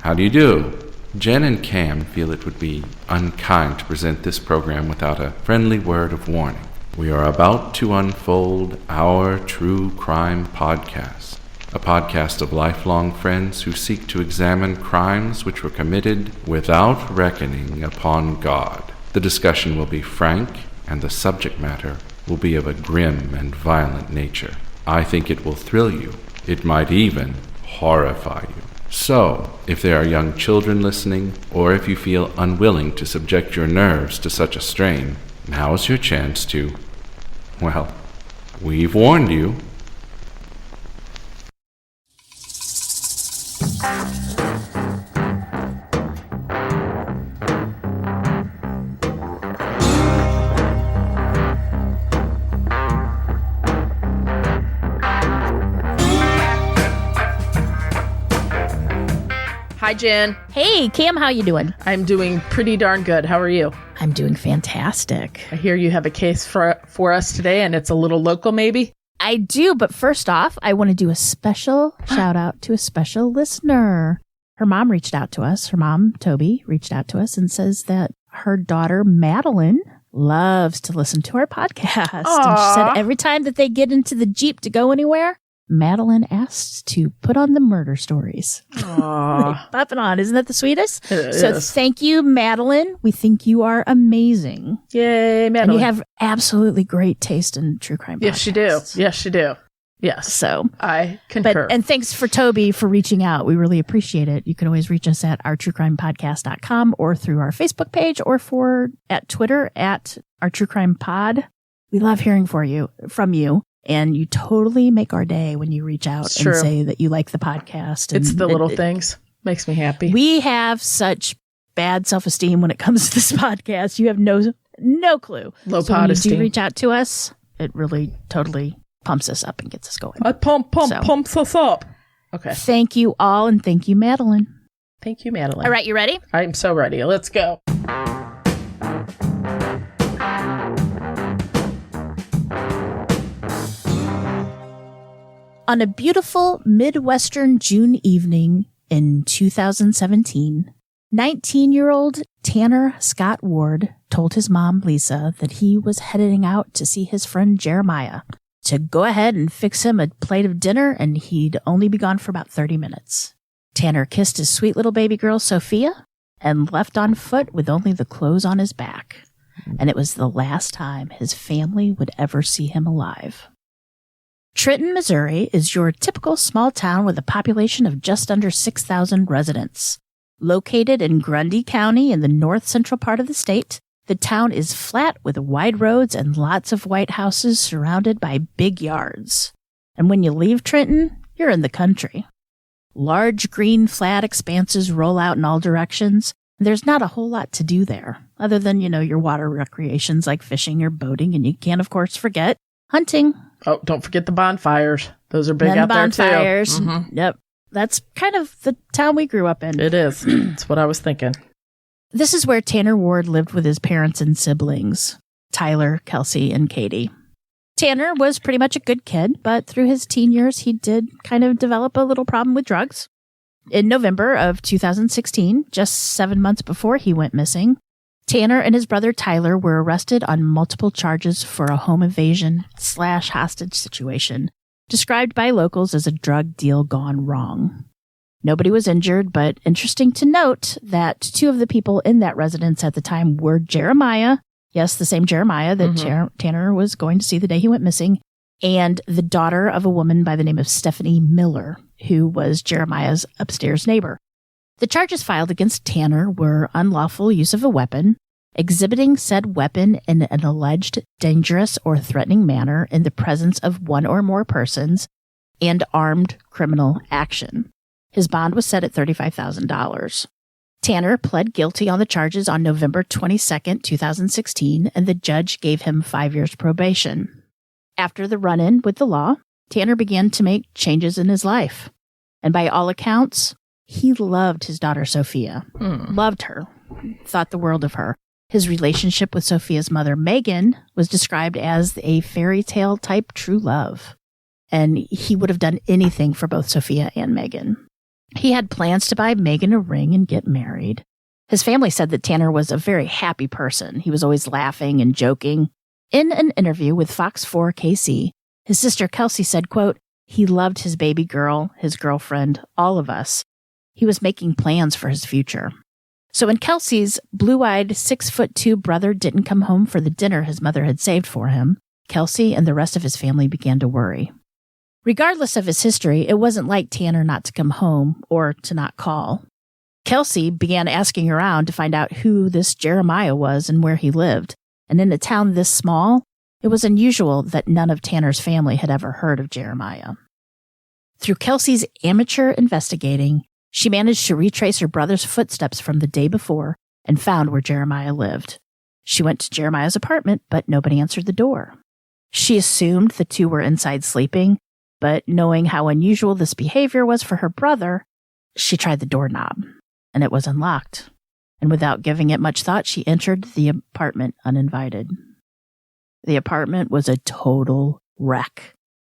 How do you do? Jen and Cam feel it would be unkind to present this program without a friendly word of warning. We are about to unfold our true crime podcast, a podcast of lifelong friends who seek to examine crimes which were committed without reckoning upon God. The discussion will be frank, and the subject matter will be of a grim and violent nature. I think it will thrill you. It might even horrify you. So, if there are young children listening, or if you feel unwilling to subject your nerves to such a strain, now's your chance to, well, we've warned you. Hi, Jen. Hey, Cam, how you doing? I'm doing pretty darn good. How are you? I'm doing fantastic. I hear you have a case for us today, and it's a little local, maybe? I do, but first off, I want to do a special shout out to a special listener. Her mom reached out to us. Her mom, Toby, reached out to us and says that her daughter, Madeline, loves to listen to our podcast. Aww. And she said every time that they get into the Jeep to go anywhere, Madeline asks to put on the murder stories. Aww. Pop it on. Isn't that the sweetest? It so is. Thank you, Madeline. We think you are amazing. Yay, Madeline. And you have absolutely great taste in true crime podcasts. Yes, you do. Yes, you do. Yes. So I concur. And thanks for Toby for reaching out. We really appreciate it. You can always reach us at ourtruecrimepodcast.com or through our Facebook page or at Twitter at ourtruecrimepod. We love hearing from you. And you totally make our day when you reach out and say that you like the podcast. And it's the little things. Makes me happy. We have such bad self-esteem when it comes to this podcast. You have no clue. Low so pod when esteem. you do reach out to us, it really totally pumps us up and gets us going. Pumps us up. Okay. Thank you all, and thank you, Madeline. Thank you, Madeline. All right, you ready? I'm so ready. Let's go. On a beautiful Midwestern June evening in 2017, 19-year-old Tanner Scott Ward told his mom, Lisa, that he was heading out to see his friend Jeremiah to go ahead and fix him a plate of dinner, and he'd only be gone for about 30 minutes. Tanner kissed his sweet little baby girl, Sophia, and left on foot with only the clothes on his back. And it was the last time his family would ever see him alive. Trenton, Missouri is your typical small town with a population of just under 6,000 residents. Located in Grundy County in the north central part of the state, the town is flat with wide roads and lots of white houses surrounded by big yards. And when you leave Trenton, you're in the country. Large green flat expanses roll out in all directions. There's not a whole lot to do there, other than, your water recreations like fishing or boating, and you can't, of course, forget hunting. Oh, don't forget the bonfires. Those are big out there, too. Bonfires. Mm-hmm. Yep. That's kind of the town we grew up in. It is. That's what I was thinking. This is where Tanner Ward lived with his parents and siblings, Tyler, Kelsey, and Katie. Tanner was pretty much a good kid, but through his teen years, he did kind of develop a little problem with drugs. In November of 2016, just 7 months before he went missing, Tanner and his brother Tyler were arrested on multiple charges for a home invasion/hostage situation, described by locals as a drug deal gone wrong. Nobody was injured, but interesting to note that two of the people in that residence at the time were Jeremiah, yes, the same Jeremiah that Tanner was going to see the day he went missing, and the daughter of a woman by the name of Stephanie Miller, who was Jeremiah's upstairs neighbor. The charges filed against Tanner were unlawful use of a weapon, exhibiting said weapon in an alleged dangerous or threatening manner in the presence of one or more persons, and armed criminal action. His bond was set at $35,000. Tanner pled guilty on the charges on November 22, 2016, and the judge gave him 5 years probation. After the run-in with the law, Tanner began to make changes in his life. And by all accounts, he loved his daughter, Sophia. Loved her. Thought the world of her. His relationship with Sophia's mother, Megan, was described as a fairy tale type true love. And he would have done anything for both Sophia and Megan. He had plans to buy Megan a ring and get married. His family said that Tanner was a very happy person. He was always laughing and joking. In an interview with Fox 4 KC, his sister Kelsey said, quote, "He loved his baby girl, his girlfriend, all of us. He was making plans for his future." So when Kelsey's blue-eyed 6'2" brother didn't come home for the dinner his mother had saved for him, Kelsey and the rest of his family began to worry. Regardless of his history, it wasn't like Tanner not to come home or to not call. Kelsey began asking around to find out who this Jeremiah was and where he lived. And in a town this small, it was unusual that none of Tanner's family had ever heard of Jeremiah. Through Kelsey's amateur investigating, she managed to retrace her brother's footsteps from the day before and found where Jeremiah lived. She went to Jeremiah's apartment, but nobody answered the door. She assumed the two were inside sleeping, but knowing how unusual this behavior was for her brother, she tried the doorknob, and it was unlocked. And without giving it much thought, she entered the apartment uninvited. The apartment was a total wreck.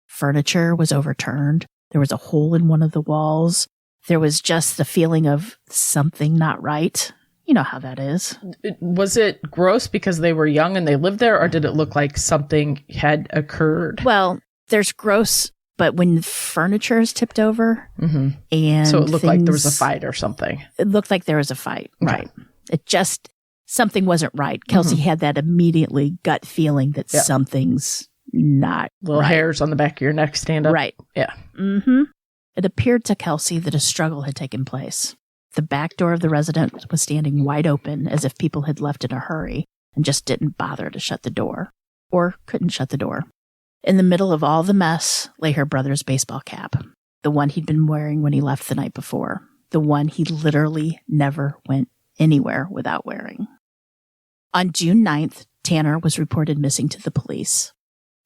Furniture was overturned. There was a hole in one of the walls. There was just the feeling of something not right. You know how that is. Was it gross because they were young and they lived there, or did it look like something had occurred? Well, there's gross, but when furniture is tipped over, and so it looked like there was a fight or something. It looked like there was a fight, Okay. right? It just, something wasn't right. Kelsey had that immediately gut feeling that something's not Little right. hairs on the back of your neck stand up. Right. Yeah. It appeared to Kelsey that a struggle had taken place. The back door of the residence was standing wide open as if people had left in a hurry and just didn't bother to shut the door, or couldn't shut the door. In the middle of all the mess lay her brother's baseball cap, the one he'd been wearing when he left the night before, the one he literally never went anywhere without wearing. On June 9th, Tanner was reported missing to the police.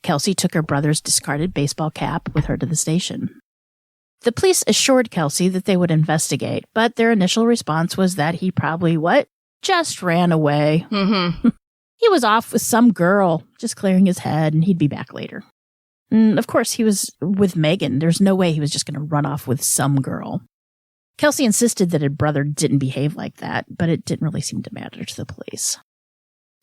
Kelsey took her brother's discarded baseball cap with her to the station. The police assured Kelsey that they would investigate, but their initial response was that he probably, just ran away. He was off with some girl, just clearing his head, and he'd be back later. And of course, he was with Megan. There's no way he was just going to run off with some girl. Kelsey insisted that her brother didn't behave like that, but it didn't really seem to matter to the police.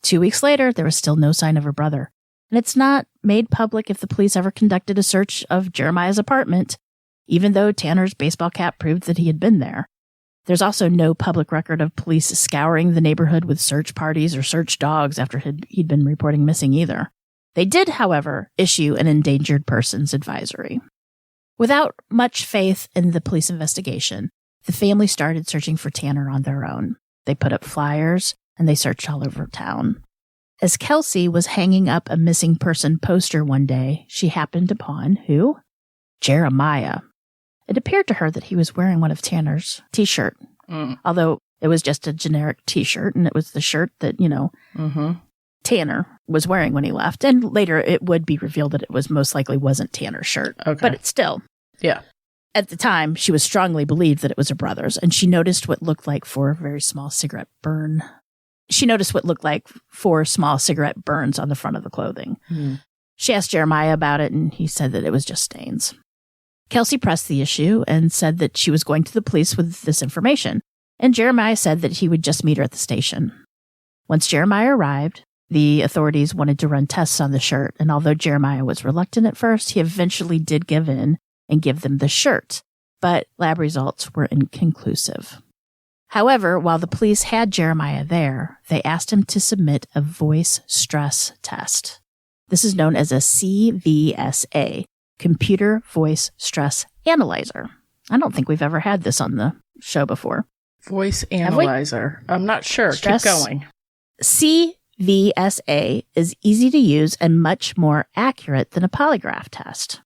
2 weeks later, there was still no sign of her brother. And it's not made public if the police ever conducted a search of Jeremiah's apartment, even though Tanner's baseball cap proved that he had been there. There's also no public record of police scouring the neighborhood with search parties or search dogs after he'd been reporting missing either. They did, however, issue an endangered persons advisory. Without much faith in the police investigation, the family started searching for Tanner on their own. They put up flyers and they searched all over town. As Kelsey was hanging up a missing person poster one day, she happened upon who? Jeremiah. It appeared to her that he was wearing one of Tanner's t-shirt, although it was just a generic t-shirt, and it was the shirt that, Tanner was wearing when he left. And later it would be revealed that it was most likely wasn't Tanner's shirt. Okay. But it's still. Yeah. At the time, she was strongly believed that it was her brother's, and she noticed what looked like four very small cigarette burn. She noticed what looked like 4 small cigarette burns on the front of the clothing. She asked Jeremiah about it, and he said that it was just stains. Kelsey pressed the issue and said that she was going to the police with this information, and Jeremiah said that he would just meet her at the station. Once Jeremiah arrived, the authorities wanted to run tests on the shirt, and although Jeremiah was reluctant at first, he eventually did give in and give them the shirt, but lab results were inconclusive. However, while the police had Jeremiah there, they asked him to submit a voice stress test. This is known as a CVSA, Computer Voice Stress Analyzer. I don't think we've ever had this on the show before. Voice analyzer. I'm not sure. Stress. Keep going. CVSA is easy to use and much more accurate than a polygraph test.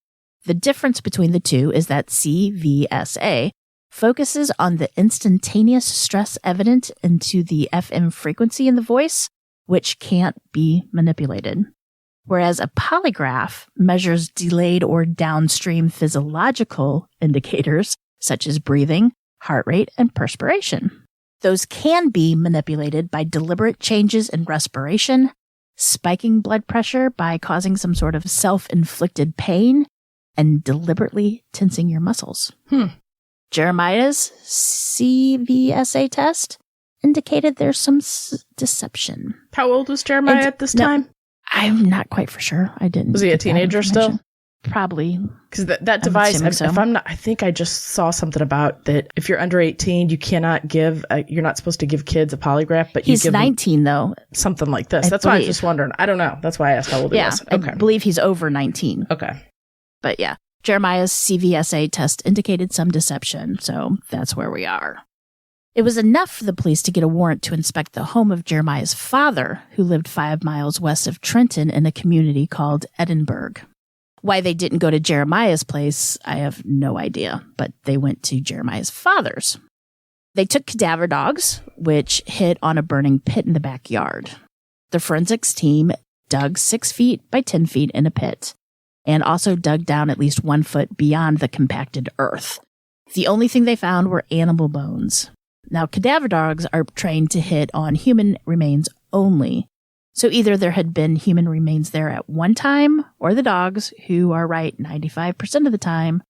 The difference between the two is that CVSA focuses on the instantaneous stress evident into the FM frequency in the voice, which can't be manipulated. Whereas a polygraph measures delayed or downstream physiological indicators, such as breathing, heart rate, and perspiration. Those can be manipulated by deliberate changes in respiration, spiking blood pressure by causing some sort of self-inflicted pain, and deliberately tensing your muscles. Jeremiah's CVSA test indicated there's some deception. How old was Jeremiah at this time? I'm not quite for sure. I didn't. Was he a teenager still? Probably. Because that device, if I'm not, I think I just saw something about that. If you're under 18, you cannot give, you're not supposed to give kids a polygraph, but he's 19 though. Something like this. That's why I was just wondering. I don't know. That's why I asked how old he was. Okay. I believe he's over 19. Okay. But yeah, Jeremiah's CVSA test indicated some deception. So that's where we are. It was enough for the police to get a warrant to inspect the home of Jeremiah's father, who lived 5 miles west of Trenton in a community called Edinburgh. Why they didn't go to Jeremiah's place, I have no idea, but they went to Jeremiah's father's. They took cadaver dogs, which hit on a burning pit in the backyard. The forensics team dug 6 feet by 10 feet in a pit, and also dug down at least 1 foot beyond the compacted earth. The only thing they found were animal bones. Now, cadaver dogs are trained to hit on human remains only. So either there had been human remains there at one time, or the dogs, who are right 95% of the time,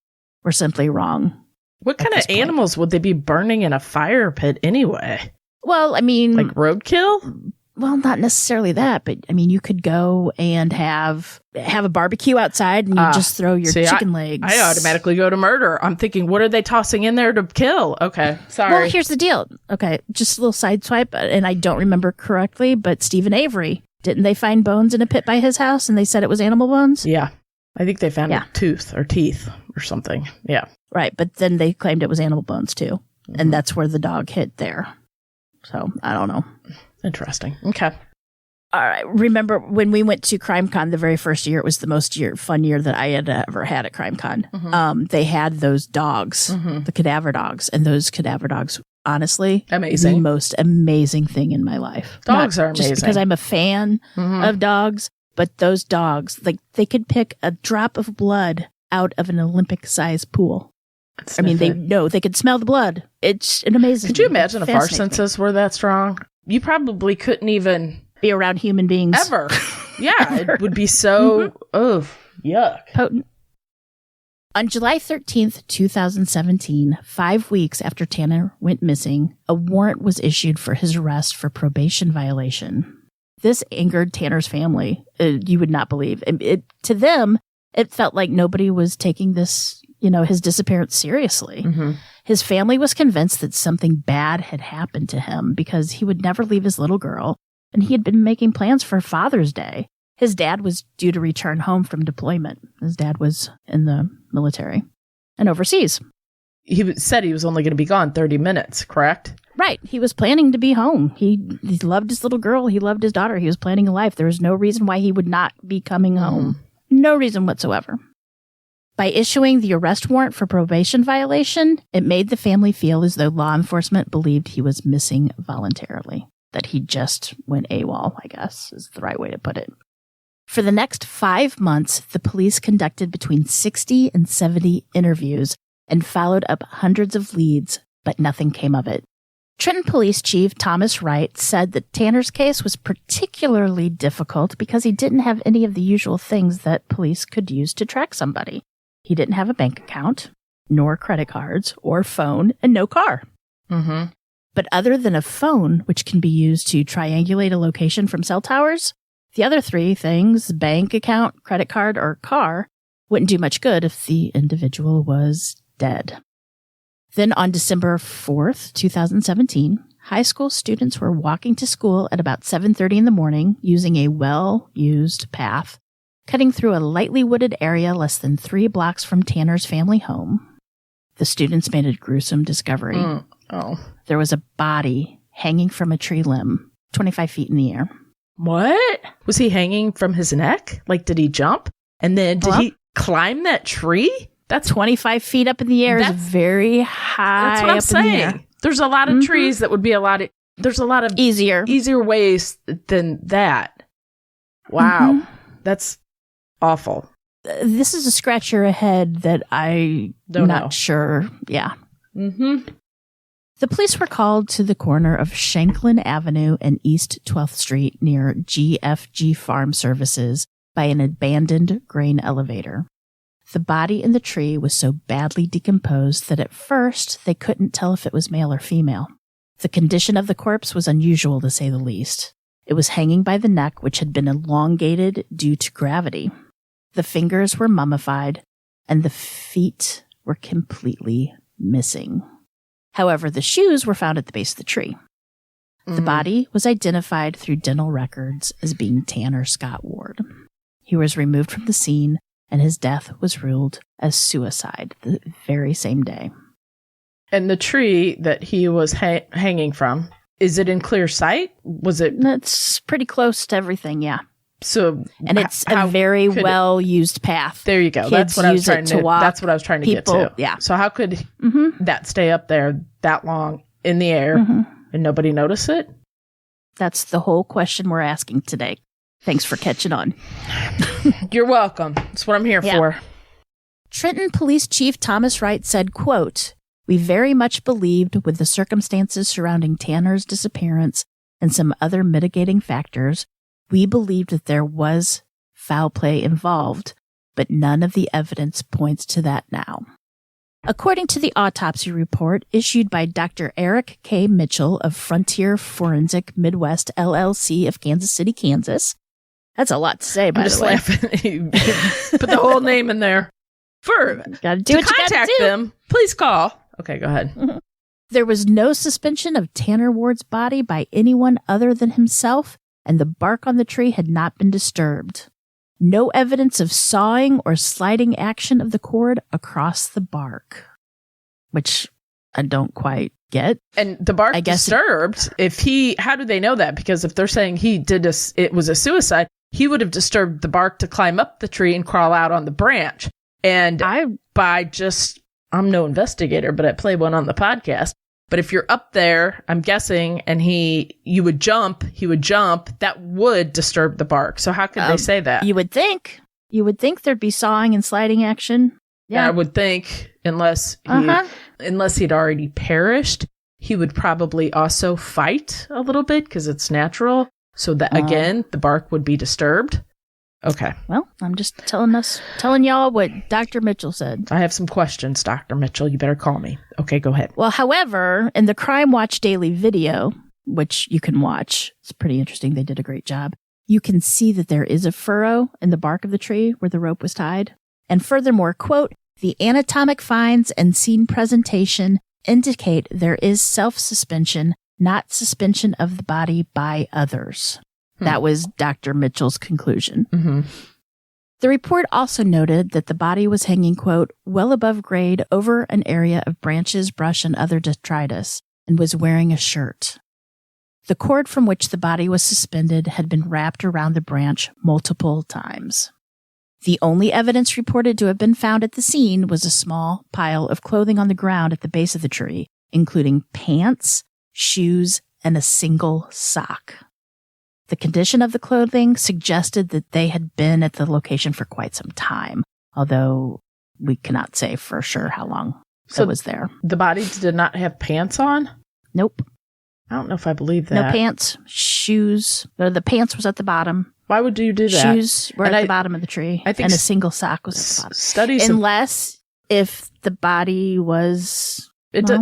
were simply wrong. What kind of animals would they be burning in a fire pit anyway? Well, I mean... Like roadkill? Well, not necessarily that, but I mean, you could go and have a barbecue outside and you just throw your chicken legs. I automatically go to murder. I'm thinking, what are they tossing in there to kill? Okay, sorry. Well, here's the deal. Okay, just a little side swipe, and I don't remember correctly, but Stephen Avery, didn't they find bones in a pit by his house and they said it was animal bones? Yeah. I think they found a tooth or teeth or something. Yeah. Right, but then they claimed it was animal bones too. Mm-hmm. And that's where the dog hit there. So, I don't know. Interesting. Okay. All right. Remember when we went to CrimeCon the very first year, it was the most fun year that I had ever had at CrimeCon. Mm-hmm. They had those dogs, the cadaver dogs, and those cadaver dogs, honestly, amazing. The most amazing thing in my life. Dogs are amazing. Just because I'm a fan of dogs, but those dogs, like they could pick a drop of blood out of an Olympic-sized pool. I mean, they could smell the blood. It's an amazing. Could you imagine if our senses were that strong? You probably couldn't even be around human beings ever. Yeah, it would be so yuck. Potent. On July 13th, 2017, 5 weeks after Tanner went missing, a warrant was issued for his arrest for probation violation. This angered Tanner's family. You would not believe. To them, it felt like nobody was taking this, his disappearance seriously. Mm-hmm. His family was convinced that something bad had happened to him because he would never leave his little girl, and he had been making plans for Father's Day. His dad was due to return home from deployment. His dad was in the military and overseas. He said he was only going to be gone 30 minutes, correct? Right. He was planning to be home. He loved his little girl. He loved his daughter. He was planning a life. There was no reason why he would not be coming home. No reason whatsoever. By issuing the arrest warrant for probation violation, it made the family feel as though law enforcement believed he was missing voluntarily, that he just went AWOL, I guess, is the right way to put it. For the next 5 months, the police conducted between 60 and 70 interviews and followed up hundreds of leads, but nothing came of it. Trenton Police Chief Thomas Wright said that Tanner's case was particularly difficult because he didn't have any of the usual things that police could use to track somebody. He didn't have a bank account, nor credit cards, or phone, and no car. Mm-hmm. But other than a phone, which can be used to triangulate a location from cell towers, the other 3 things, bank account, credit card, or car, wouldn't do much good if the individual was dead. Then on December 4th, 2017, high school students were walking to school at about 7:30 in the morning using a well-used path, cutting through a lightly wooded area less than 3 blocks from Tanner's family home. The students made a gruesome discovery. There was a body hanging from a tree limb, 25 feet in the air. What? Was he hanging from his neck? Like, did he jump? And then did he climb that tree? That's 25 feet up in the air. Is very high. That's what I'm saying. There's a lot of trees that would be there's a lot of easier ways than that. Wow. That's awful. This is a scratch your head that I'm not sure. Yeah. Mm-hmm. The police were called to the corner of Shanklin Avenue and East 12th Street near GFG Farm Services by an abandoned grain elevator. The body in the tree was so badly decomposed that at first they couldn't tell if it was male or female. The condition of the corpse was unusual, to say the least. It was hanging by the neck, which had been elongated due to gravity. The fingers were mummified, and the feet were completely missing. However, the shoes were found at the base of the tree. The body was identified through dental records as being Tanner Scott Ward. He was removed from the scene, and his death was ruled as suicide the very same day. And the tree that he was hanging from, is it in clear sight? Was it? It's pretty close to everything, yeah. So, and it's a very well-used path. There you go. Kids that's what I was use trying it to walk. That's what I was trying to get to. Yeah. So how could that stay up there that long in the air and nobody notice it? That's the whole question we're asking today. Thanks for catching on. You're welcome. That's what I'm here for. Trenton Police Chief Thomas Wright said, quote, "We very much believed with the circumstances surrounding Tanner's disappearance and some other mitigating factors, we believed that there was foul play involved, but none of the evidence points to that now." According to the autopsy report issued by Dr. Eric K. Mitchell of Frontier Forensic Midwest LLC of Kansas City, Kansas. That's a lot to say, by the way. I'm just laughing. Put the whole name in there. Gotta do what you contact gotta do. them, please call. Okay, go ahead. There was no suspension of Tanner Ward's body by anyone other than himself, and the bark on the tree had not been disturbed. No evidence of sawing or sliding action of the cord across the bark, which I don't quite get. And the bark disturbed. How do they know that? Because if they're saying it was a suicide, he would have disturbed the bark to climb up the tree and crawl out on the branch. And I'm no investigator, but I play one on the podcast. But if you're up there, I'm guessing, and he would jump, that would disturb the bark. So how could they say that? You would think there'd be sawing and sliding action. Yeah, I would think, unless he'd already perished, he would probably also fight a little bit because it's natural. So that again, the bark would be disturbed. Okay. Well, I'm just telling y'all what Dr. Mitchell said. I have some questions, Dr. Mitchell. You better call me. Okay, go ahead. Well, however, in the Crime Watch Daily video, which you can watch, it's pretty interesting. They did a great job. You can see that there is a furrow in the bark of the tree where the rope was tied. And furthermore, quote, "The anatomic finds and scene presentation indicate there is self-suspension, not suspension of the body by others." That was Dr. Mitchell's conclusion. Mm-hmm. The report also noted that the body was hanging, quote, "well above grade over an area of branches, brush, and other detritus, and was wearing a shirt." The cord from which the body was suspended had been wrapped around the branch multiple times. The only evidence reported to have been found at the scene was a small pile of clothing on the ground at the base of the tree, including pants, shoes, and a single sock. The condition of the clothing suggested that they had been at the location for quite some time, although we cannot say for sure how long it was there. The body did not have pants on? Nope. I don't know if I believe that. No pants, shoes. The pants was at the bottom. Why would you do that? Shoes were at the bottom of the tree, and a single sock was at the bottom. Studies Unless if the body was...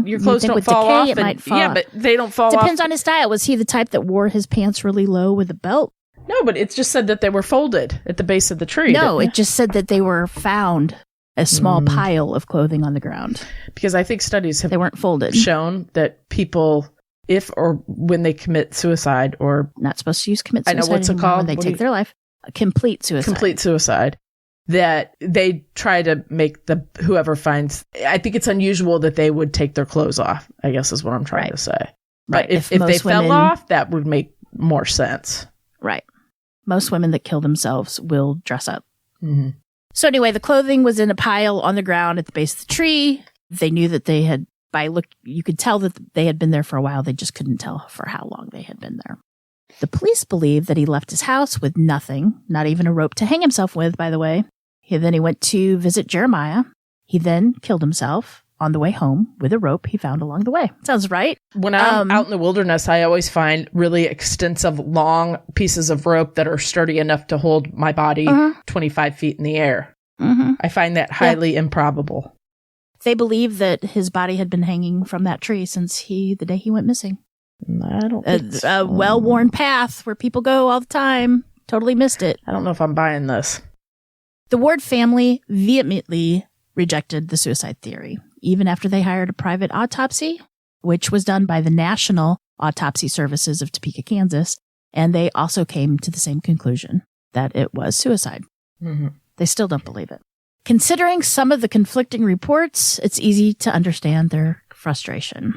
your clothes don't fall off. It might fall off. But they don't fall off. Depends on his style. Was he the type that wore his pants really low with a belt? No, but it just said that they were folded at the base of the tree. No, it just said that they were found a small pile of clothing on the ground. Because I think studies have they weren't folded. Shown that people, if or when they commit suicide or... Not supposed to use commit suicide. I know what's it called. When they take their life. Complete suicide. That they try to make whoever finds... I think it's unusual that they would take their clothes off, I guess is what I'm trying to say. But if they fell off, that would make more sense. Right. Most women that kill themselves will dress up. Mm-hmm. So anyway, the clothing was in a pile on the ground at the base of the tree. They knew that they had, you could tell that they had been there for a while. They just couldn't tell for how long they had been there. The police believe that he left his house with nothing, not even a rope to hang himself with, by the way. Then he went to visit Jeremiah. He then killed himself on the way home with a rope he found along the way. Sounds right. When I'm out in the wilderness, I always find really extensive, long pieces of rope that are sturdy enough to hold my body 25 feet in the air. I find that highly improbable. They believe that his body had been hanging from that tree since the day he went missing. I don't think so. A well-worn path where people go all the time. Totally missed it. I don't know if I'm buying this. The Ward family vehemently rejected the suicide theory, even after they hired a private autopsy, which was done by the National Autopsy Services of Topeka, Kansas, and they also came to the same conclusion, that it was suicide. Mm-hmm. They still don't believe it. Considering some of the conflicting reports, it's easy to understand their frustration.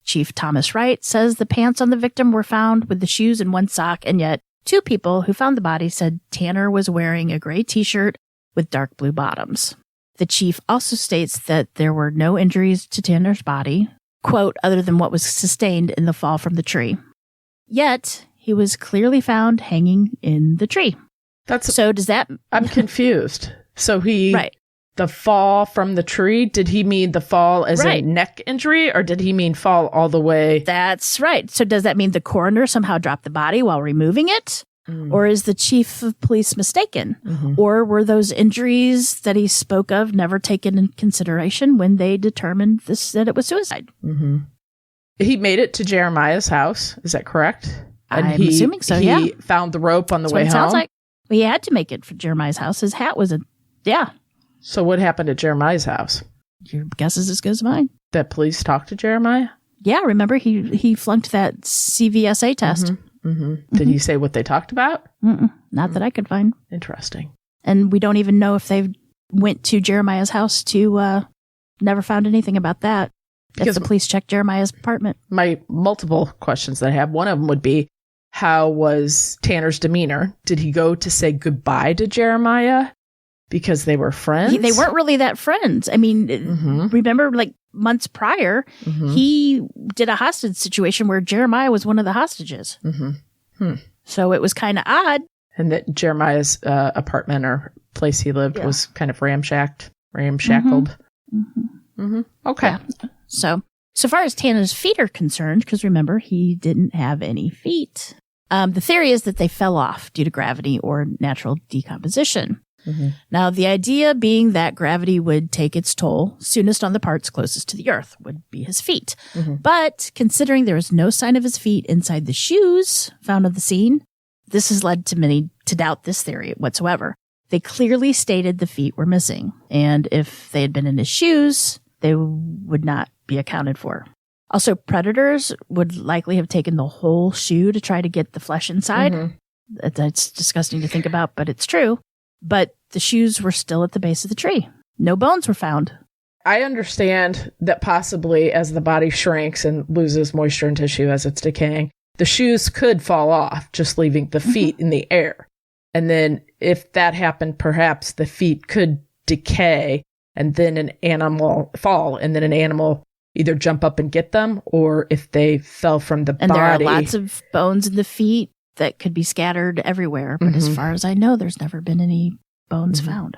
Chief Thomas Wright says the pants on the victim were found with the shoes in one sock, and yet 2 people who found the body said Tanner was wearing a gray t-shirt with dark blue bottoms. The chief also states that there were no injuries to Tanner's body, quote, other than what was sustained in the fall from the tree. Yet, he was clearly found hanging in the tree. So does that... I'm confused. So Right. The fall from the tree, did he mean the fall as a neck injury, or did he mean fall all the way? That's right. So does that mean the coroner somehow dropped the body while removing it? Or is the chief of police mistaken? Or were those injuries that he spoke of never taken in consideration when they determined that it was suicide? He made it to Jeremiah's house. Is that correct? And I'm assuming so, He found the rope on the way home? Sounds like. Well, he had to make it for Jeremiah's house. His hat was So what happened at Jeremiah's house? Your guess is as good as mine. That police talked to Jeremiah? Yeah, remember he flunked that CVSA test. Did he say what they talked about? Not that I could find. Interesting. And we don't even know if they went to Jeremiah's house to never found anything about that. Because if the police checked Jeremiah's apartment. My multiple questions that I have, one of them would be, how was Tanner's demeanor? Did he go to say goodbye to Jeremiah because they were friends? They weren't really that friends. I mean, remember like months prior, he did a hostage situation where Jeremiah was one of the hostages. So it was kind of odd. And that Jeremiah's apartment or place he lived was kind of ramshackled. Okay. Yeah. So far as Tanner's feet are concerned, because remember, he didn't have any feet. The theory is that they fell off due to gravity or natural decomposition. Now, the idea being that gravity would take its toll soonest on the parts closest to the earth would be his feet. But considering there was no sign of his feet inside the shoes found at the scene, this has led to many to doubt this theory whatsoever. They clearly stated the feet were missing, and if they had been in his shoes, they would not be accounted for. Also, predators would likely have taken the whole shoe to try to get the flesh inside. That's disgusting to think about, but it's true. But the shoes were still at the base of the tree. No bones were found. I understand that possibly as the body shrinks and loses moisture and tissue as it's decaying, the shoes could fall off, just leaving the feet in the air. And then if that happened, perhaps the feet could decay and then an animal fall, and then an animal either jump up and get them, or if they fell from the body. And there are lots of bones in the feet that could be scattered everywhere. But as far as I know, there's never been any bones found.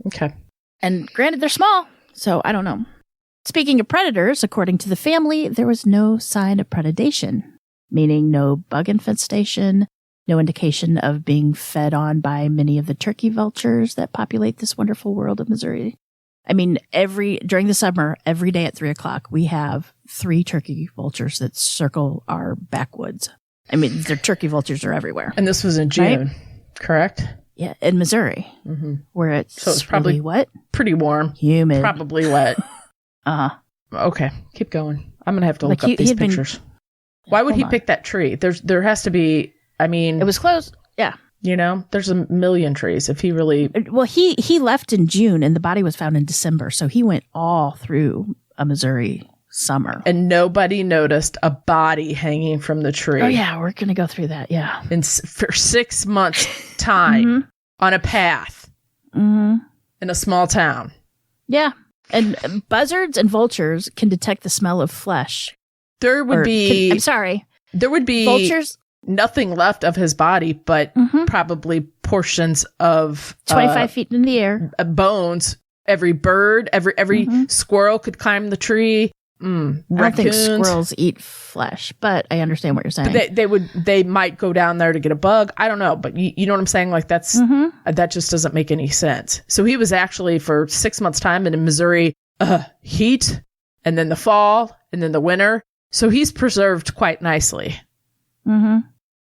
Okay. And granted, they're small, so I don't know. Speaking of predators, according to the family, there was no sign of predation, meaning no bug infestation, no indication of being fed on by many of the turkey vultures that populate this wonderful world of Missouri. I mean, during the summer, every day at 3:00, we have 3 turkey vultures that circle our backwoods. I mean, the turkey vultures are everywhere. And this was in June, correct? Yeah, in Missouri, where it's so it's probably really what? Pretty warm. Humid. Probably wet. Okay, keep going. I'm going to have to look up these pictures. Why would he pick that tree? There has to be, I mean... It was close, yeah. You know, there's a million trees. If he really... Well, he left in June, and the body was found in December, so he went all through a Missouri summer. And nobody noticed a body hanging from the tree. Oh, yeah, we're going to go through that, yeah. For 6 months' time on a path in a small town. Yeah, and buzzards and vultures can detect the smell of flesh. There would be... There would be... Vultures... Nothing left of his body, but probably portions of 25 feet in the air, bones. Every bird, every squirrel could climb the tree. I don't think squirrels eat flesh, but I understand what you're saying. But they might go down there to get a bug. I don't know, but you know what I'm saying? Like that just doesn't make any sense. So he was actually for 6 months' time in Missouri, heat, and then the fall, and then the winter. So he's preserved quite nicely.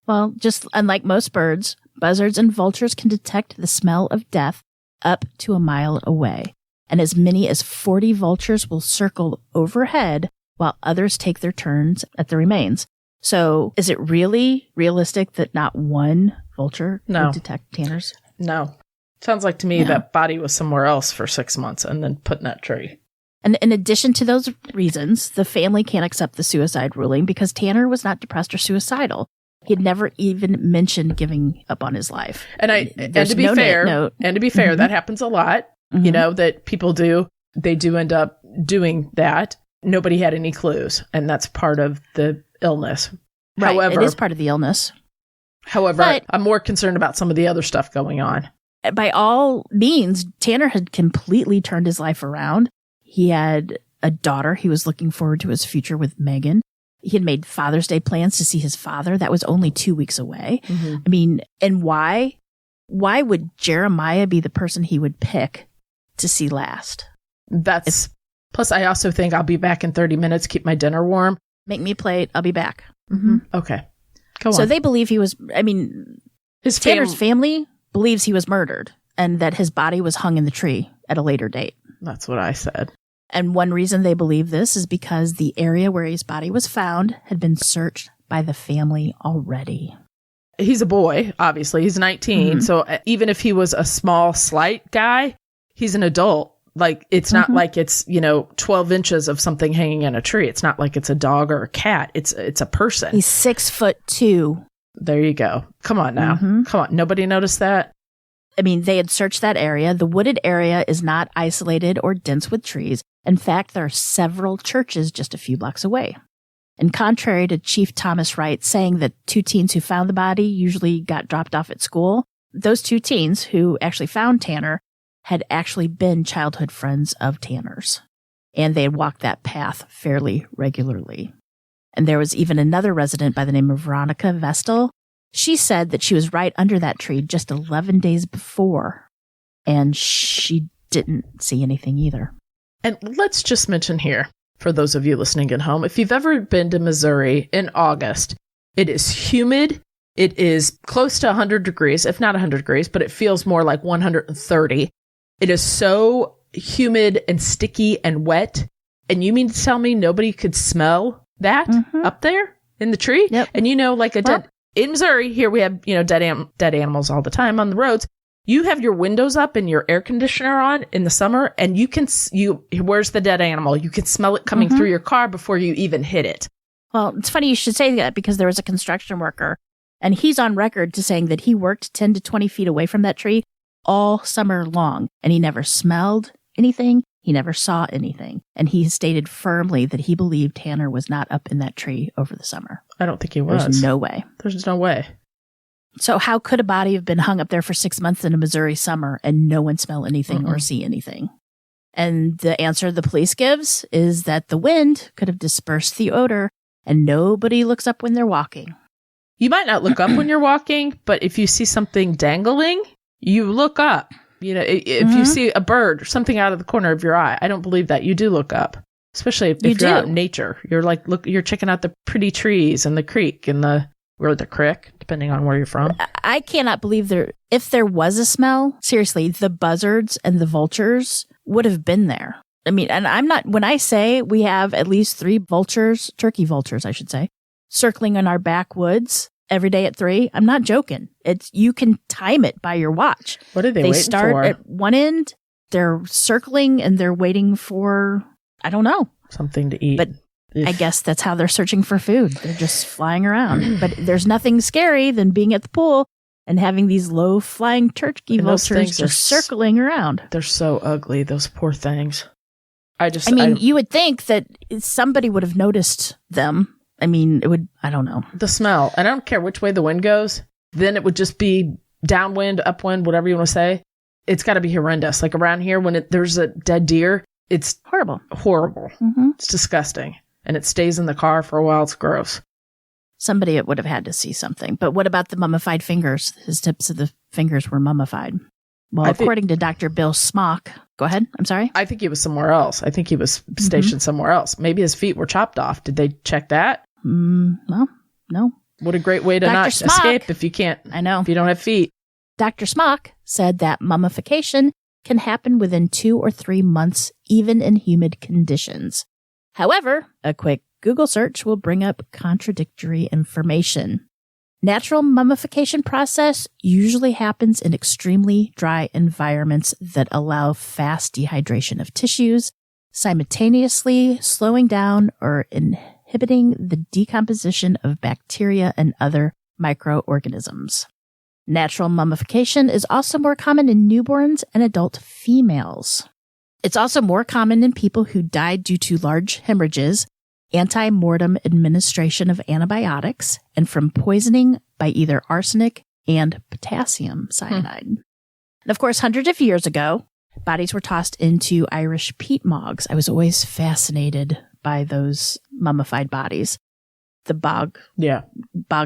Well, just unlike most birds, buzzards and vultures can detect the smell of death up to a mile away. And as many as 40 vultures will circle overhead while others take their turns at the remains. So is it really realistic that not one vulture could detect Tanner's? No. Sounds like to me that body was somewhere else for 6 months and then put in that tree. And in addition to those reasons, the family can't accept the suicide ruling because Tanner was not depressed or suicidal. He'd never even mentioned giving up on his life. And to be fair, that happens a lot. You know, that people do. They do end up doing that. Nobody had any clues. And that's part of the illness. Right. However, it is part of the illness. However, I'm more concerned about some of the other stuff going on. By all means, Tanner had completely turned his life around. He had a daughter. He was looking forward to his future with Megan. He had made Father's Day plans to see his father. That was only 2 weeks away. I mean, and why? Why would Jeremiah be the person he would pick to see last? Plus, I also think I'll be back in 30 minutes. Keep my dinner warm. Make me a plate. I'll be back. Okay. Go on. So they believe he was, Tanner's family believes he was murdered and that his body was hung in the tree at a later date. That's what I said. And one reason they believe this is because the area where his body was found had been searched by the family already. He's a boy, obviously. He's 19. So even if he was a small, slight guy, he's an adult. Like, it's not like it's, 12 inches of something hanging in a tree. It's not like it's a dog or a cat. It's a person. He's 6'2". There you go. Come on now. Come on. Nobody noticed that? I mean, they had searched that area. The wooded area is not isolated or dense with trees. In fact, there are several churches just a few blocks away. And contrary to Chief Thomas Wright saying that 2 teens who found the body usually got dropped off at school, those 2 teens who actually found Tanner had actually been childhood friends of Tanner's. And they had walked that path fairly regularly. And there was even another resident by the name of Veronica Vestal. She said that she was right under that tree just 11 days before. And she didn't see anything either. And let's just mention here, for those of you listening at home, if you've ever been to Missouri in August, it is humid. It is close to 100 degrees, if not 100 degrees, but it feels more like 130. It is so humid and sticky and wet. And you mean to tell me nobody could smell that up there in the tree? Yep. And in Missouri, here we have, dead animals all the time on the roads. You have your windows up and your air conditioner on in the summer, and where's the dead animal? You can smell it coming through your car before you even hit it. Well, it's funny you should say that because there was a construction worker, and he's on record to saying that he worked 10 to 20 feet away from that tree all summer long, and he never smelled anything. He never saw anything. And he stated firmly that he believed Tanner was not up in that tree over the summer. I don't think he was. There's no way. There's no way. So how could a body have been hung up there for 6 months in a Missouri summer and no one smell anything or see anything? And the answer the police gives is that the wind could have dispersed the odor and nobody looks up when they're walking. You might not look up when you're walking, but if you see something dangling, you look up. If you see a bird or something out of the corner of your eye, I don't believe that. You do look up, especially if you're out in nature. You're like, you're checking out the pretty trees and the creek and the creek, depending on where you're from. I cannot believe if there was a smell, seriously, the buzzards and the vultures would have been there. I mean, and when I say we have at least 3 vultures, turkey vultures, I should say, circling in our backwoods every day at 3, I'm not joking. You can time it by your watch. What are they waiting for? They start at one end, they're circling and they're waiting for, I don't know. Something to eat. But I guess that's how they're searching for food. They're just flying around. But there's nothing scary than being at the pool and having these low-flying turkey vultures just circling around. They're so ugly, those poor things. You would think that somebody would have noticed them. I mean, it would, I don't know. The smell. And I don't care which way the wind goes. Then it would just be downwind, upwind, whatever you want to say. It's got to be horrendous. Like around here, when there's a dead deer, It's horrible. Horrible. It's disgusting. And it stays in the car for a while. It's gross. Somebody would have had to see something. But what about the mummified fingers? His tips of the fingers were mummified. Well, according to Dr. Bill Smock, go ahead. I'm sorry. I think he was somewhere else. I think he was stationed somewhere else. Maybe his feet were chopped off. Did they check that? Well, no. What a great way to not escape if you can't. I know. If you don't have feet. Dr. Smock said that mummification can happen within 2 or 3 months, even in humid conditions. However, a quick Google search will bring up contradictory information. Natural mummification process usually happens in extremely dry environments that allow fast dehydration of tissues, simultaneously slowing down or inhibiting the decomposition of bacteria and other microorganisms. Natural mummification is also more common in newborns and adult females. It's also more common in people who died due to large hemorrhages, anti-mortem administration of antibiotics, and from poisoning by either arsenic and potassium cyanide. And of course, hundreds of years ago, bodies were tossed into Irish peat mogs. I was always fascinated by those mummified bodies. The bog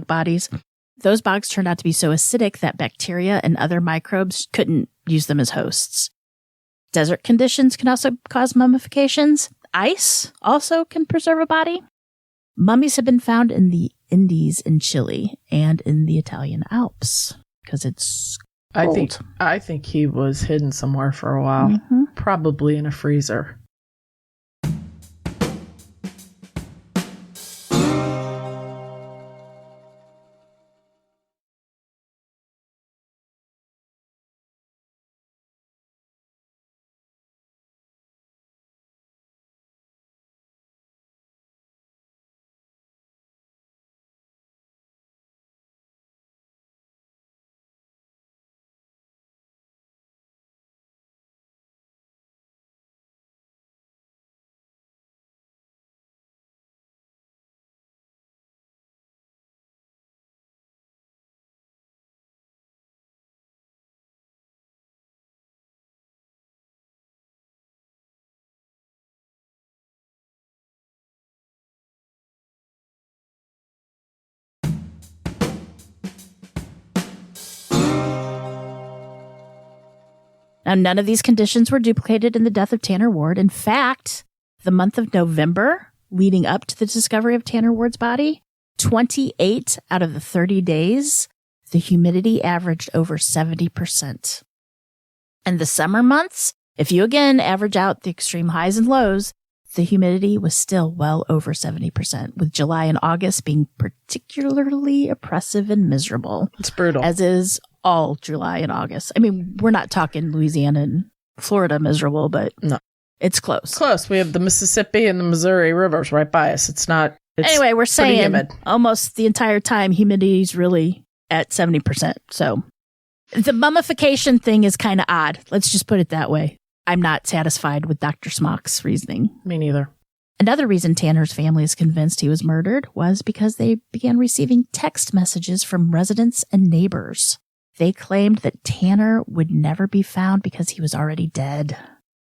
bodies. Those bogs turned out to be so acidic that bacteria and other microbes couldn't use them as hosts. Desert conditions can also cause mummifications. Ice also can preserve a body. Mummies have been found in the Indies in Chile and in the Italian Alps because it's cold. I think he was hidden somewhere for a while, probably in a freezer. Now, none of these conditions were duplicated in the death of Tanner Ward. In fact, the month of November leading up to the discovery of Tanner Ward's body, 28 out of the 30 days, the humidity averaged over 70%. And the summer months, if you again average out the extreme highs and lows, the humidity was still well over 70%, with July and August being particularly oppressive and miserable. It's brutal. As is all July and August. I mean, we're not talking Louisiana and Florida miserable, but no, it's close. Close. We have the Mississippi and the Missouri rivers right by us. Anyway, we're saying almost the entire time humidity is really at 70%. So the mummification thing is kind of odd. Let's just put it that way. I'm not satisfied with Dr. Smock's reasoning. Me neither. Another reason Tanner's family is convinced he was murdered was because they began receiving text messages from residents and neighbors. They claimed that Tanner would never be found because he was already dead.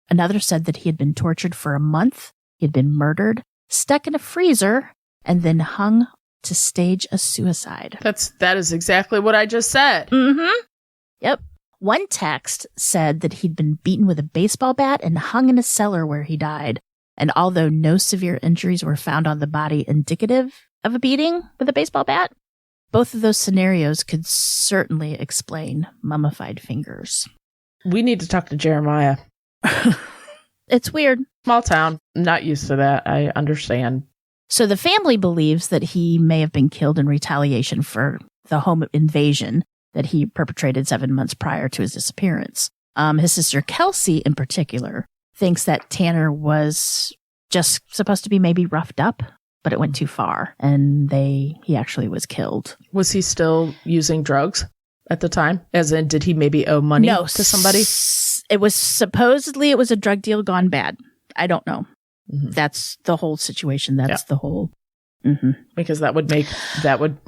Another said that he had been tortured for a month, he had been murdered, stuck in a freezer, and then hung to stage a suicide. That is exactly what I just said. Yep. One text said that he'd been beaten with a baseball bat and hung in a cellar where he died. And although no severe injuries were found on the body indicative of a beating with a baseball bat, both of those scenarios could certainly explain mummified fingers. We need to talk to Jeremiah. It's weird. Small town. Not used to that. I understand. So the family believes that he may have been killed in retaliation for the home invasion that he perpetrated 7 months prior to his disappearance. His sister Kelsey, in particular, thinks that Tanner was just supposed to be maybe roughed up, but it went too far, and he actually was killed. Was he still using drugs at the time? As in, did he maybe owe money to somebody? It was a drug deal gone bad. I don't know. That's the whole situation. That's the whole. Because that would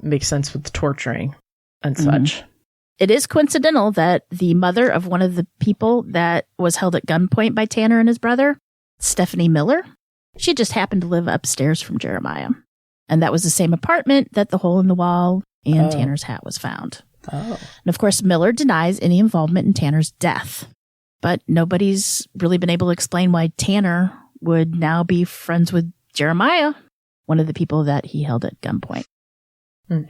make sense with the torturing and such. It is coincidental that the mother of one of the people that was held at gunpoint by Tanner and his brother Stephanie Miller. She just happened to live upstairs from Jeremiah. And that was the same apartment that the hole in the wall and Tanner's hat was found. And of course, Miller denies any involvement in Tanner's death. But nobody's really been able to explain why Tanner would now be friends with Jeremiah, one of the people that he held at gunpoint.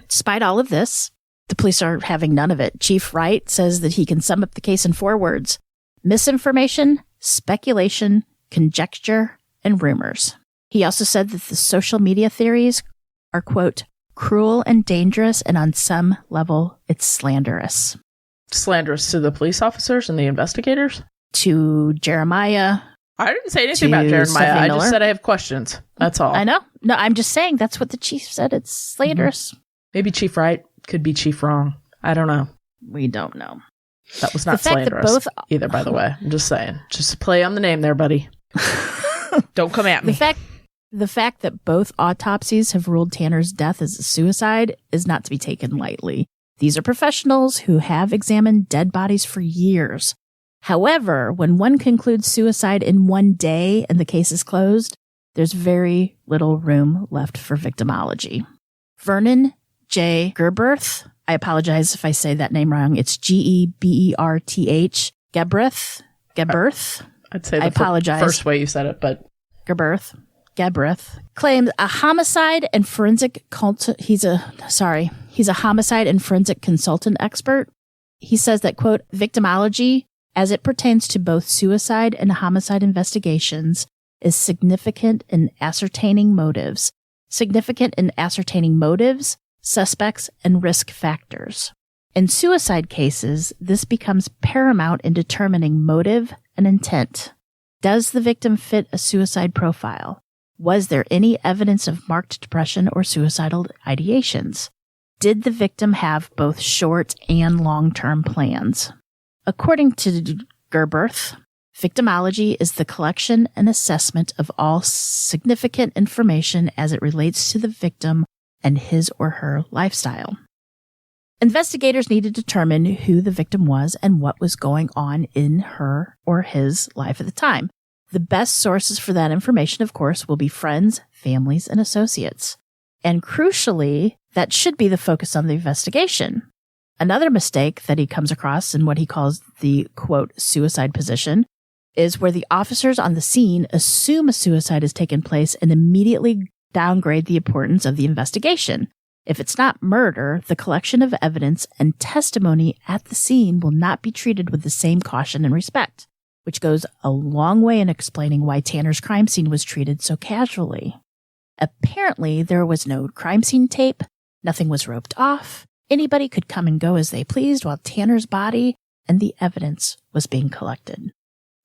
Despite all of this, the police are having none of it. Chief Wright says that he can sum up the case in 4 words: misinformation, speculation, conjecture, and rumors. He also said that the social media theories are, quote, cruel and dangerous, and on some level, it's slanderous. Slanderous to the police officers and the investigators? To Jeremiah. I didn't say anything about Jeremiah. I just said I have questions. That's all. I know. No, I'm just saying that's what the chief said. It's slanderous. Maybe Chief Wright could be Chief Wrong. I don't know. We don't know. That was not slanderous either, by the way. I'm just saying. Just play on the name there, buddy. Don't come at me. The fact that both autopsies have ruled Tanner's death as a suicide is not to be taken lightly. These are professionals who have examined dead bodies for years. However, when one concludes suicide in one day and the case is closed, there's very little room left for victimology. Vernon J. Gerberth, I apologize if I say that name wrong. It's Geberth. Geberth. I'd say the first way you said it, but Gerberth claims a homicide and forensic he's a homicide and forensic consultant expert. He says that, quote, victimology, as it pertains to both suicide and homicide investigations, is significant in ascertaining motives, suspects, and risk factors. In suicide cases, this becomes paramount in determining motive and intent. Does the victim fit a suicide profile? Was there any evidence of marked depression or suicidal ideations? Did the victim have both short and long-term plans? According to Gerberth, victimology is the collection and assessment of all significant information as it relates to the victim and his or her lifestyle. Investigators need to determine who the victim was and what was going on in her or his life at the time. The best sources for that information, of course, will be friends, families, and associates. And crucially, that should be the focus on the investigation. Another mistake that he comes across in what he calls the, quote, suicide position is where the officers on the scene assume a suicide has taken place and immediately downgrade the importance of the investigation. If it's not murder, the collection of evidence and testimony at the scene will not be treated with the same caution and respect, which goes a long way in explaining why Tanner's crime scene was treated so casually. Apparently, there was no crime scene tape, nothing was roped off, anybody could come and go as they pleased while Tanner's body and the evidence was being collected.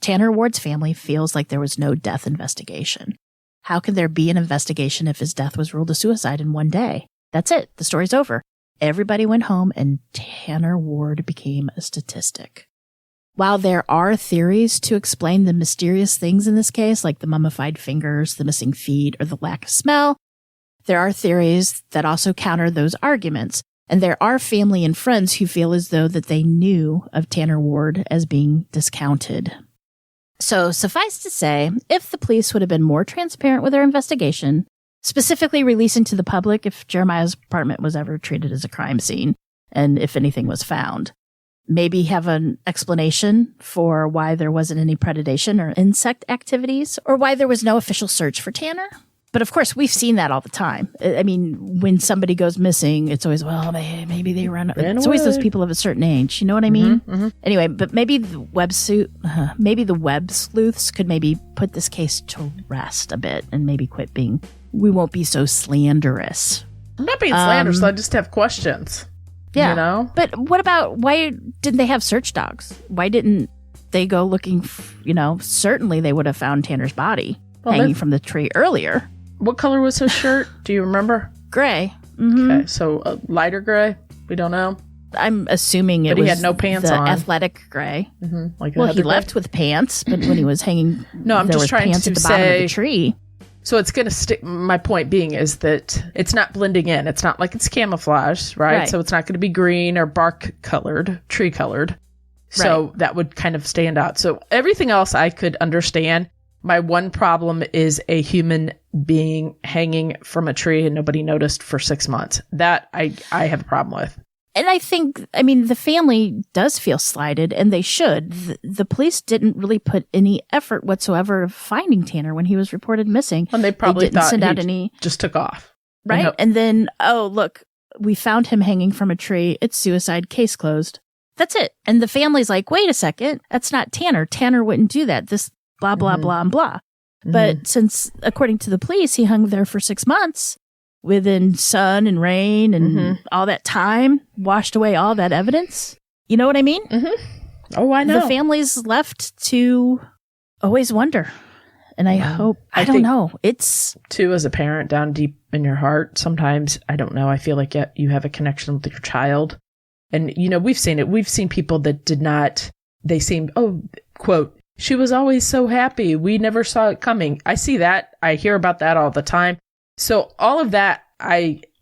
Tanner Ward's family feels like there was no death investigation. How can there be an investigation if his death was ruled a suicide in one day? That's it. The story's over. Everybody went home and Tanner Ward became a statistic. While there are theories to explain the mysterious things in this case, like the mummified fingers, the missing feet, or the lack of smell, there are theories that also counter those arguments. And there are family and friends who feel as though that they knew of Tanner Ward as being discounted. So suffice to say, if the police would have been more transparent with their investigation, specifically releasing to the public if Jeremiah's apartment was ever treated as a crime scene, and if anything was found, maybe have an explanation for why there wasn't any predation or insect activities, or why there was no official search for Tanner. But of course, we've seen that all the time. I mean, when somebody goes missing, it's always, well, maybe they ran away. It's always those people of a certain age. You know what I mean? Mm-hmm. Anyway, but maybe the web sleuths could maybe put this case to rest a bit and maybe quit being, we won't be so slanderous. I'm not being slanderous. I just have questions. Yeah. You know? But what about, why didn't they have search dogs? Why didn't they go looking, certainly they would have found Tanner's body hanging from the tree earlier. What color was his shirt? Do you remember? Gray. Mm-hmm. Okay, so lighter gray? We don't know. I'm assuming it was he had no pants on. Athletic gray. Mm-hmm. He left with pants, but when he was hanging, no, I'm just trying pants to at the bottom of the tree. So it's going to stick. My point being is that it's not blending in. It's not like it's camouflage, right? So it's not going to be green or bark colored, tree colored. So that would kind of stand out. So everything else I could understand. My one problem is a human being hanging from a tree and nobody noticed for 6 months. That I have a problem with. And I think, the family does feel slighted, and they should. The police didn't really put any effort whatsoever of finding Tanner when he was reported missing. And they probably didn't thought send out he just took off. Right? And then, oh, look, we found him hanging from a tree. It's suicide, case closed. That's it. And the family's like, wait a second, that's not Tanner. Tanner wouldn't do that. This blah, blah, blah, and blah. But since, according to the police, he hung there for 6 months within sun and rain and all that time, washed away all that evidence. You know what I mean? Oh, I know. The family's left to always wonder. And I hope, I don't know. It's too, as a parent, down deep in your heart, sometimes, I don't know, I feel like you have a connection with your child. And, we've seen it. We've seen people that did not, they seemed, quote, she was always so happy. We never saw it coming. I see that. I hear about that all the time. So all of that,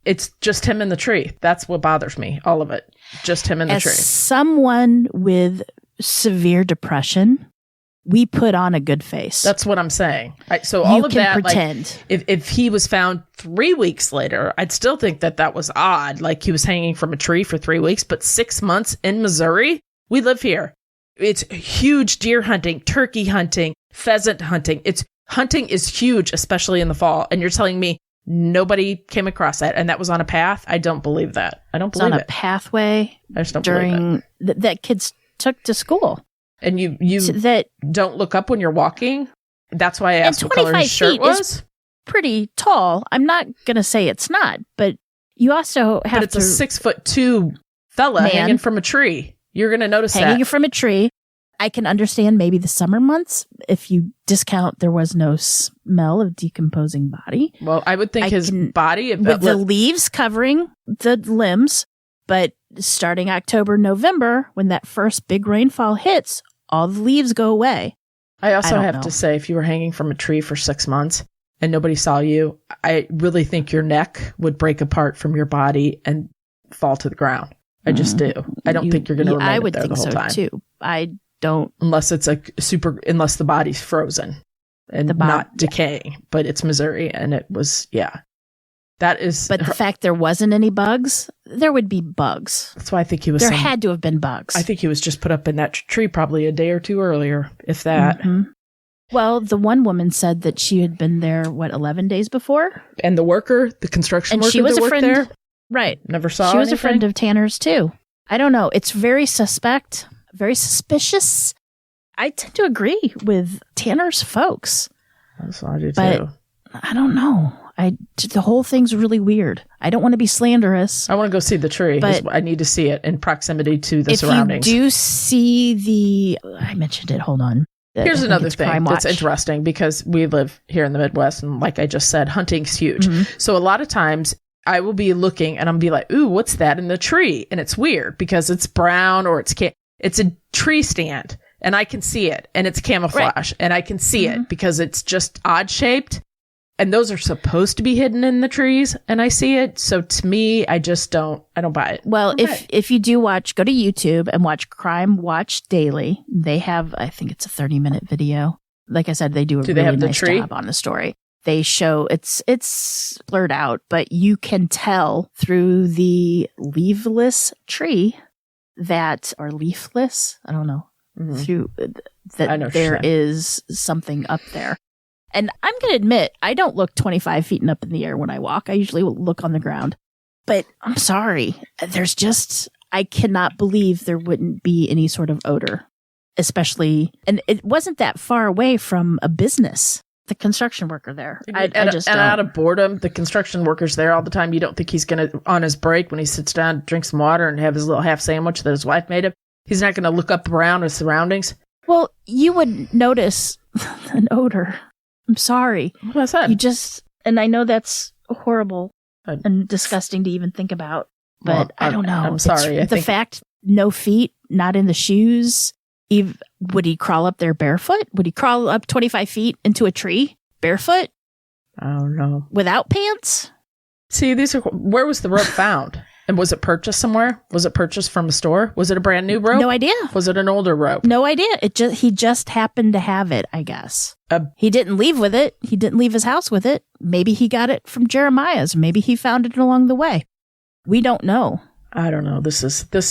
it's just him in the tree. That's what bothers me. All of it. Just him in the tree. As someone with severe depression, we put on a good face. That's what I'm saying. So all you of can that, pretend. Like, if he was found 3 weeks later, I'd still think that was odd. Like, he was hanging from a tree for 3 weeks, but 6 months in Missouri, we live here. It's huge deer hunting, turkey hunting, pheasant hunting. Hunting is huge, especially in the fall. And you're telling me nobody came across that, and that was on a path? I don't believe that. I don't believe it. On a pathway I just don't believe it. That kids took to school. And you don't look up when you're walking? That's why I asked what color his shirt was? Pretty tall. I'm not going to say it's not, but you also have But it's a 6'2" fella hanging from a tree. You're going to notice hanging from a tree. I can understand maybe the summer months if you discount there was no smell of decomposing body. Well, I would think his body with the leaves covering the limbs, but starting October, November, when that first big rainfall hits, all the leaves go away. I also have to say, if you were hanging from a tree for 6 months and nobody saw you, I really think your neck would break apart from your body and fall to the ground. I just do. I don't think you're going to remain there the whole time. I would think so too. I don't. Unless it's unless the body's frozen and not decaying. But it's Missouri, and it was, That is. But the fact there wasn't any bugs, there would be bugs. That's why I think he was. There had to have been bugs. I think he was just put up in that tree probably a day or two earlier, if that. Well, the one woman said that she had been there, 11 days before? And the construction worker she was that a friend, worked there? Right. Never saw She was anything? a friend of Tanner's, too. I don't know. It's very suspect, very suspicious. I tend to agree with Tanner's folks. That's what I do, but too. I don't know. The whole thing's really weird. I don't want to be slanderous. I want to go see the tree. But I need to see it in proximity to the surroundings. If you do see I mentioned it. Hold on. Here's another thing that's interesting, because we live here in the Midwest, and like I just said, hunting's huge. So a lot of times I will be looking and I'm be like, ooh, what's that in the tree? And it's weird because it's brown or it's a tree stand and I can see it, and it's camouflage and I can see it because it's just odd shaped. And those are supposed to be hidden in the trees, and I see it. So to me, I don't buy it. Well, if you do go to YouTube and watch Crime Watch Daily. They have, I think it's a 30-minute video. Like I said, they do a really nice job on the story. They show it's blurred out, but you can tell through the leafless tree or leafless, I don't know, through that there is something up there. And I'm going to admit, I don't look 25 feet and up in the air when I walk. I usually look on the ground. But I'm sorry. I cannot believe there wouldn't be any sort of odor, especially, and it wasn't that far away from a business, the construction worker there. Out of boredom, the construction worker's there all the time. You don't think he's going to, on his break, when he sits down, drink some water and have his little half sandwich that his wife made him, he's not going to look up around his surroundings? Well, you would notice an odor. I'm sorry. What's that? And I know that's horrible and disgusting to even think about, but I don't know. I'm sorry. The fact, no feet, not in the shoes. Would he crawl up there barefoot? Would he crawl up 25 feet into a tree barefoot? I don't know. Without pants? See, where was the rope found? And was it purchased somewhere? Was it purchased from a store? Was it a brand new rope? No idea. Was it an older rope? No idea. He just happened to have it, I guess. He didn't leave with it. He didn't leave his house with it. Maybe he got it from Jeremiah's. Maybe he found it along the way. We don't know. I don't know.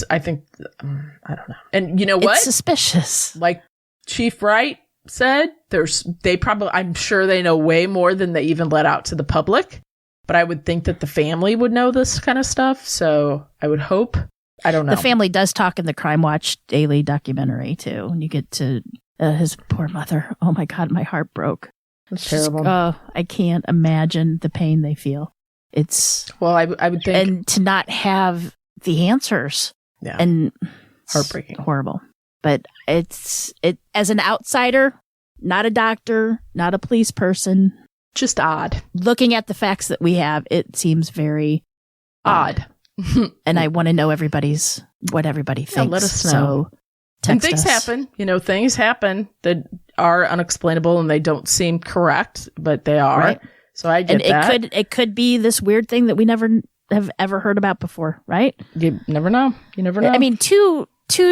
I think, I don't know. And you know what? It's suspicious. Like Chief Wright said, I'm sure they know way more than they even let out to the public. But I would think that the family would know this kind of stuff. So I would hope. I don't know. The family does talk in the Crime Watch daily documentary, too. When you get to his poor mother. Oh, my God. My heart broke. It's terrible. I can't imagine the pain they feel. Well, I would think. And to not have the answers. Yeah. And heartbreaking. Horrible. But as an outsider, not a doctor, not a police person. Just odd. Looking at the facts that we have, it seems very odd. And I want to know what everybody thinks. Yeah, let us know. So text things us. happen. Things happen that are unexplainable and they don't seem correct, but they are. Right. So I get that. And it could be this weird thing that we never have ever heard about before, right? You never know. I mean, two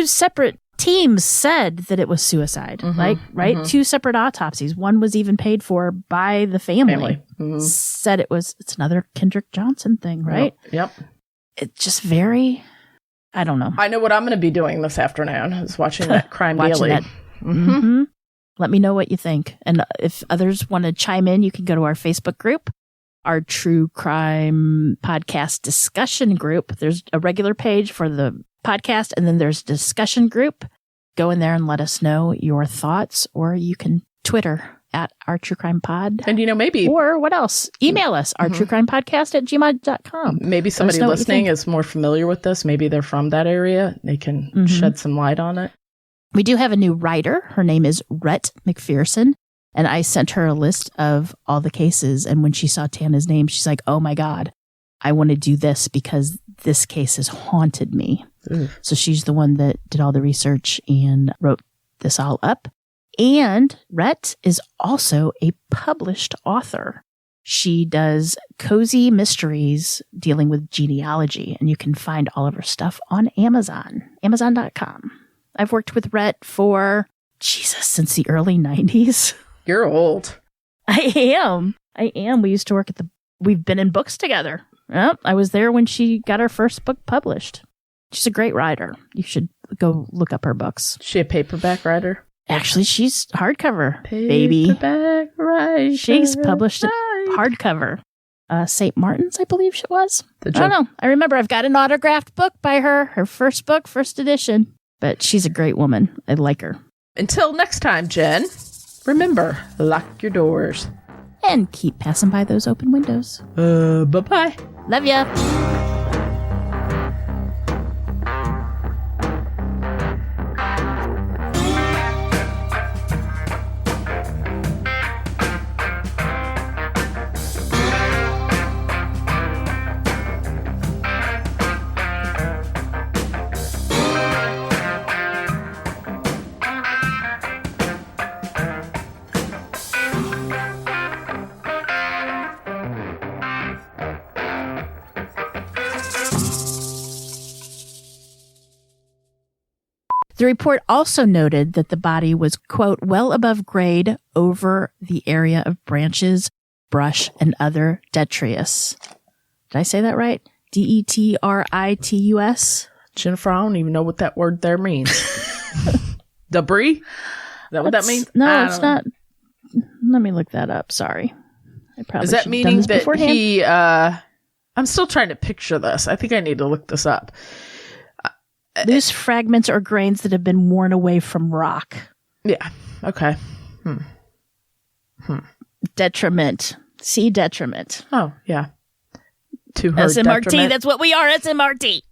separate teams said that it was suicide, right? Mm-hmm. Two separate autopsies. One was even paid for by the family. Mm-hmm. Said it's another Kendrick Johnson thing, right? Yep. It's just very, I don't know. I know what I'm going to be doing this afternoon is watching that Crime Daily. Mm-hmm. Let me know what you think. And if others want to chime in, you can go to our Facebook group, our True Crime Podcast discussion group. There's a regular page for the podcast, and then there's a discussion group. Go in there and let us know your thoughts, or you can Twitter at our True Crime Pod. And maybe, or what else? Email us, our truecrimepodcast@gmail.com. Maybe somebody listening is more familiar with this. Maybe they're from that area. They can shed some light on it. We do have a new writer. Her name is Rhett McPherson. And I sent her a list of all the cases. And when she saw Tana's name, she's like, oh my God, I want to do this because this case has haunted me. So she's the one that did all the research and wrote this all up. And Rhett is also a published author. She does cozy mysteries dealing with genealogy, and you can find all of her stuff on Amazon, amazon.com. I've worked with Rhett since the early 90s. You're old. I am. We used to work we've been in books together. Yep, I was there when she got her first book published. She's a great writer. You should go look up her books. Is she a paperback writer? Actually, she's hardcover, baby. Paperback writer. She's published it hardcover. St. Martin's, I believe it was. I don't know. I remember I've got an autographed book by her. Her first book, first edition. But she's a great woman. I like her. Until next time, Jen, remember, lock your doors. And keep passing by those open windows. Bye-bye. Love ya. The report also noted that the body was, quote, well above grade over the area of branches, brush, and other detritus. Did I say that right? Detritus? Jennifer, I don't even know what that word there means. Debris? Is that what that means? No, it's not. Let me look that up. Sorry. I probably Is that meaning that he, I'm still trying to picture this. I think I need to look this up. Loose fragments or grains that have been worn away from rock. Yeah. Okay. Detriment. See detriment. Oh, yeah. To her SMRT. detriment. That's what we are. SMRT.